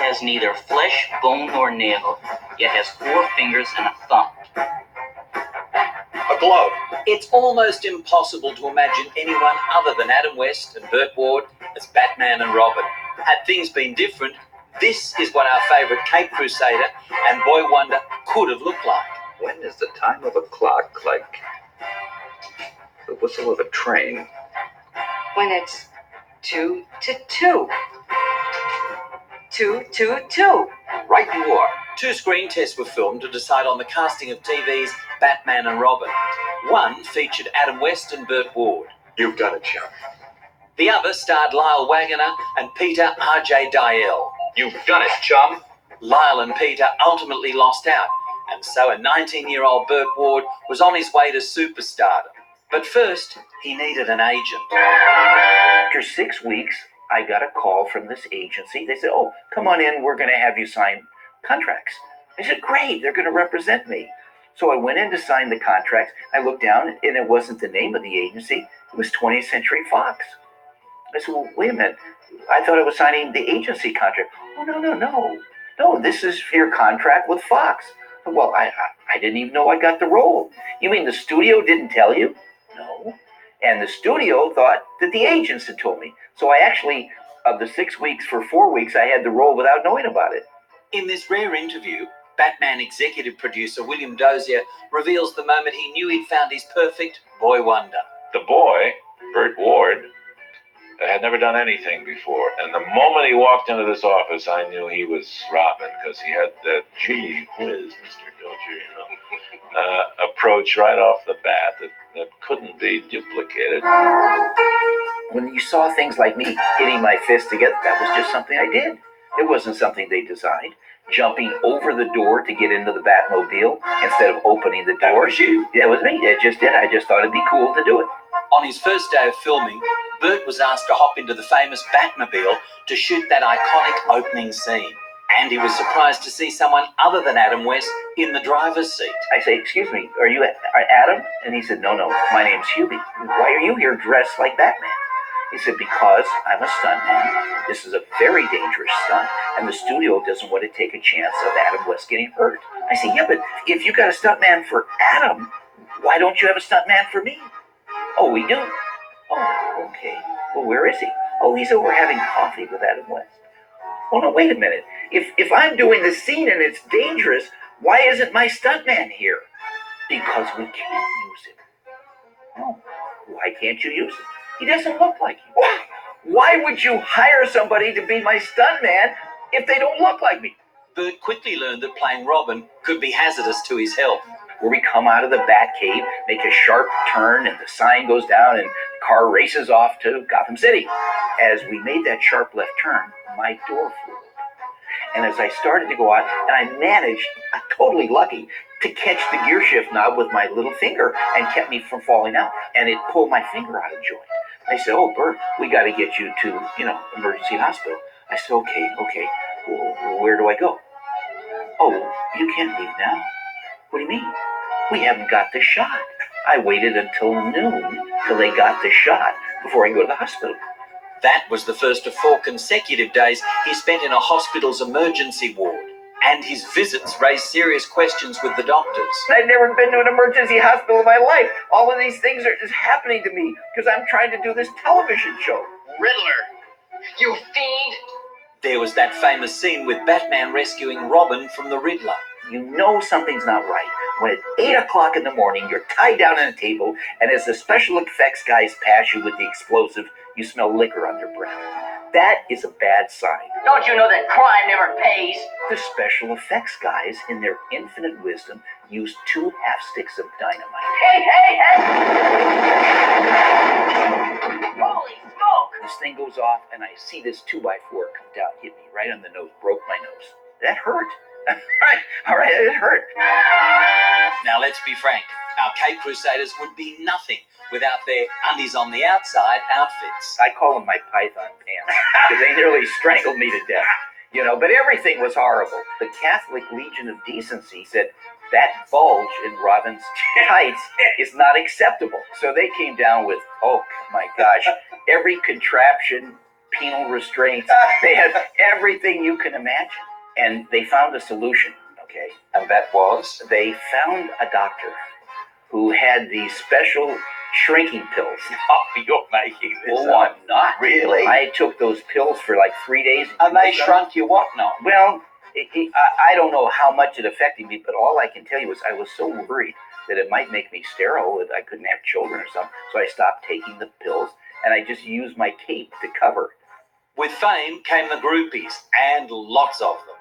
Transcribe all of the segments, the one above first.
has neither flesh, bone, nor nail, yet has 4 fingers and a thumb. A glove. It's almost impossible to imagine anyone other than Adam West and Burt Ward as Batman and Robin. Had things been different, this is what our favourite Cape Crusader and Boy Wonder could have looked like. When is the time of a clock like the whistle of a train? When it's 2 to 2. 2, 2, 2. Right you are. 2 screen tests were filmed to decide on the casting of TV's Batman and Robin. One featured Adam West and Burt Ward. You've done it, chum. The other starred Lyle Waggoner and Peter R.J. Dial. You've done it, chum. Lyle and Peter ultimately lost out, and so a 19-year-old Burt Ward was on his way to superstardom. But first, he needed an agent. After 6 weeks, I got a call from this agency. They said, "Oh, come on in. We're going to have you sign contracts." I said, "Great. They're going to represent me." So I went in to sign the contracts. I looked down, and it wasn't the name of the agency. It was 20th Century Fox. I said, "Well, wait a minute. I thought I was signing the agency contract." "Oh, no. No, this is your contract with Fox." "Well, I didn't even know I got the role." "You mean the studio didn't tell you?" "No. And the studio thought that the agents had told me." So I actually, of the 6 weeks, for 4 weeks, I had the role without knowing about it. In this rare interview, Batman executive producer William Dozier reveals the moment he knew he'd found his perfect Boy Wonder. The boy, Burt Ward, had never done anything before. And the moment he walked into this office, I knew he was Robin, because he had that gee whiz, Mr. Dozier, approach right off the bat that couldn't be duplicated. When you saw things like me hitting my fist together, that was just something I did. It wasn't something they designed. Jumping over the door to get into the Batmobile instead of opening the door. That was you. That was me. I just did. I just thought it'd be cool to do it. On his first day of filming, Burt was asked to hop into the famous Batmobile to shoot that iconic opening scene. And he was surprised to see someone other than Adam West in the driver's seat. I say, "Excuse me, are you Adam?" And he said, No, my name's Hubie." "Why are you here dressed like Batman?" He said, "Because I'm a stuntman. This is a very dangerous stunt, and the studio doesn't want to take a chance of Adam West getting hurt." I said, "Yeah, but if you got a stuntman for Adam, why don't you have a stuntman for me?" "Oh, we do." "Oh, okay. Well, where is he?" "Oh, he's over having coffee with Adam West." "Well, no, wait a minute. If I'm doing the scene and it's dangerous, why isn't my stuntman here?" "Because we can't use him." "Oh, why can't you use him?" "He doesn't look like you." "Why would you hire somebody to be my stuntman if they don't look like me?" Burt quickly learned that playing Robin could be hazardous to his health. Where we come out of the Batcave, make a sharp turn, and the sign goes down, and the car races off to Gotham City. As we made that sharp left turn, my door flew open. And as I started to go out, and I managed, I'm totally lucky, to catch the gear shift knob with my little finger and kept me from falling out. And it pulled my finger out of joint. I said, "Oh, Burt, we got to get you to, emergency hospital." I said, okay. Well, where do I go?" "Oh, you can't leave now." "What do you mean?" "We haven't got the shot." I waited until noon till they got the shot before I go to the hospital. That was the first of 4 consecutive days he spent in a hospital's emergency ward. And his visits raised serious questions with the doctors. I'd never been to an emergency hospital in my life. All of these things are just happening to me because I'm trying to do this television show. Riddler, you fiend! There was that famous scene with Batman rescuing Robin from the Riddler. You know something's not right when at 8 o'clock in the morning you're tied down on a table, and as the special effects guys pass you with the explosive, you smell liquor on their breath. That is a bad sign. Don't you know that crime never pays? The special effects guys, in their infinite wisdom, used 2 half sticks of dynamite. Hey! Holy smoke! This thing goes off, and I see this 2x4 come down, hit me right on the nose, broke my nose. That hurt. All right, it hurt. Now let's be frank, our Cape Crusaders would be nothing without their undies on the outside outfits. I call them my python pants because they nearly strangled me to death. But everything was horrible. The Catholic Legion of Decency said that bulge in Robin's tights is not acceptable. So they came down with, oh my gosh, every contraption, penal restraints. They had everything you can imagine. And they found a solution, okay? And that was? They found a doctor who had these special shrinking pills. Oh, you're making this Oh, up. I'm not. Really? I took those pills for like 3 days. And they shrunk you what not? Well, I don't know how much it affected me, but all I can tell you is I was so worried that it might make me sterile, that I couldn't have children or something. So I stopped taking the pills, and I just used my cape to cover. With fame came the groupies, and lots of them.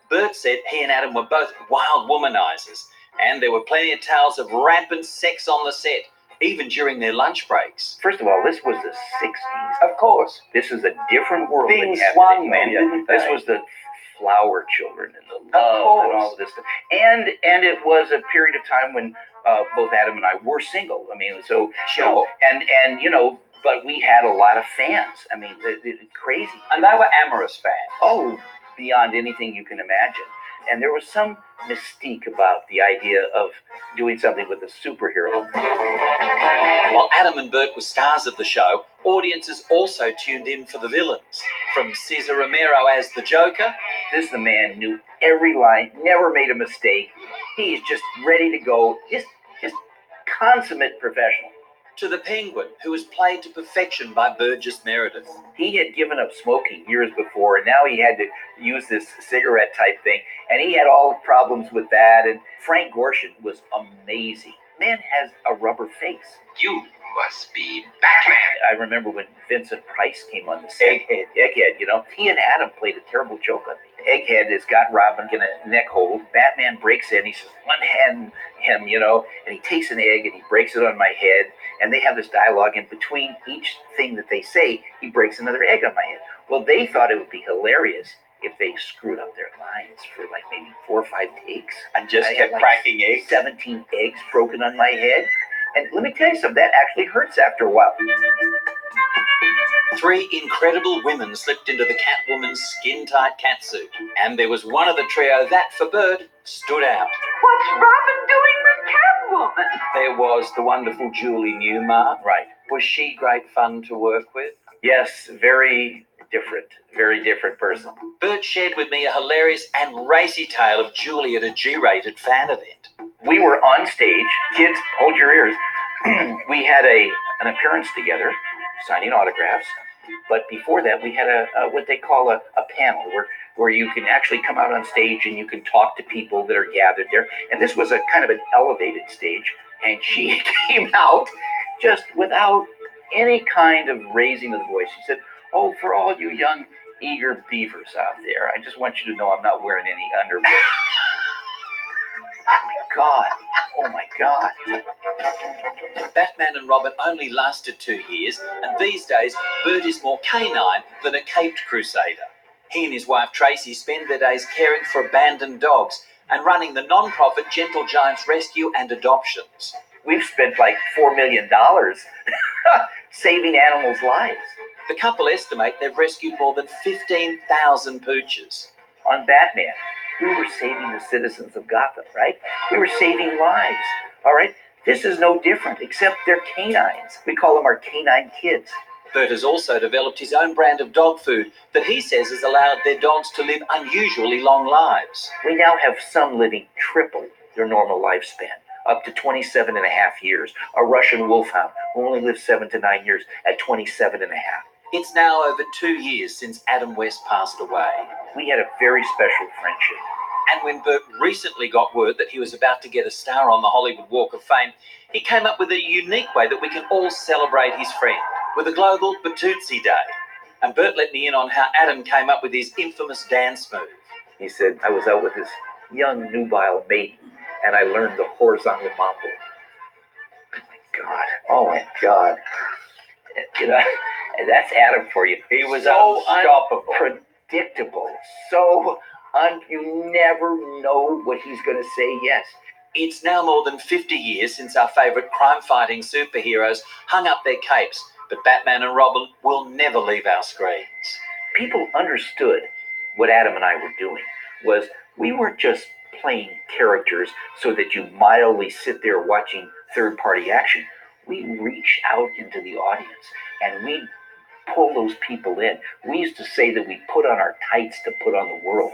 Burt said he and Adam were both wild womanizers, and there were plenty of tales of rampant sex on the set, even during their lunch breaks. First of all, this was the 60s. Of course. This is a different world. Things than swung happening. then, didn't This they? was the flower children and the love and all of this stuff. And it was a period of time when both Adam and I were single. I mean, so Sure. and you know, but we had a lot of fans. I mean, crazy. And they were amorous fans. Oh, beyond anything you can imagine. And there was some mystique about the idea of doing something with a superhero. While Adam and Burt were stars of the show, audiences also tuned in for the villains. From Cesar Romero as the Joker, This the man knew every line, never made a mistake. He's just ready to go. Just consummate professional. to the Penguin, who was played to perfection by Burgess Meredith. He had given up smoking years before, and now he had to use this cigarette type thing, and he had all the problems with that. And Frank Gorshin was amazing. Man has a rubber face. You must be Batman. I remember when Vincent Price came on the set. Egghead, you know. He and Adam played a terrible joke on me. Egghead has got Robin in a neck hold. Batman breaks in. He says, unhand him, you know, and he takes an egg and he breaks it on my head. And they have this dialogue, and between each thing that they say, he breaks another egg on my head. Well, they thought it would be hilarious if they screwed up their lines for like maybe 4 or 5 takes. And just I kept had like cracking eggs. 17 eggs broken on my head. And let me tell you something, that actually hurts after a while. 3 incredible women slipped into the Catwoman's skin-tight catsuit. And there was one of the trio that, for Burt, stood out. What's Robin doing with Catwoman? There was the wonderful Julie Newmar. Right. Was she great fun to work with? Yes, very different person. Burt shared with me a hilarious and racy tale of Julie at a G-rated fan event. We were on stage. Kids, hold your ears. We had an appearance together, signing autographs. But before that, we had a what they call a panel where you can actually come out on stage and you can talk to people that are gathered there. And this was a kind of an elevated stage. And she came out just without any kind of raising of the voice. She said, "Oh, for all you young, eager beavers out there, I just want you to know I'm not wearing any underwear." Oh my God. Batman and Robin only lasted 2 years, and these days, Burt is more canine than a caped crusader. He and his wife Tracy spend their days caring for abandoned dogs and running the non-profit Gentle Giants Rescue and Adoptions. We've spent like $4 million saving animals' lives. The couple estimate they've rescued more than 15,000 pooches. On Batman, we were saving the citizens of Gotham, right? We were saving lives, all right? This is no different, except they're canines. We call them our canine kids. Burt has also developed his own brand of dog food that he says has allowed their dogs to live unusually long lives. We now have some living triple their normal lifespan, up to 27 and a half years. A Russian wolfhound who only lives 7 to 9 years at 27 and a half. It's now over 2 years since Adam West passed away. We had a very special friendship. And when Burt recently got word that he was about to get a star on the Hollywood Walk of Fame, he came up with a unique way that we can all celebrate his friend, with a global Batutsi Day. And Burt let me in on how Adam came up with his infamous dance move. He said, I was out with this young nubile maiden, and I learned the horizontal mambo. Oh my God. You know, and that's Adam for you. He was so unstoppable. Unpredictable. You never know what he's going to say yes. It's now more than 50 years since our favourite crime-fighting superheroes hung up their capes, but Batman and Robin will never leave our screens. People understood what Adam and I were doing was we weren't just playing characters so that you mildly sit there watching third-party action. We reach out into the audience and we pull those people in. We used to say that we put on our tights to put on the world.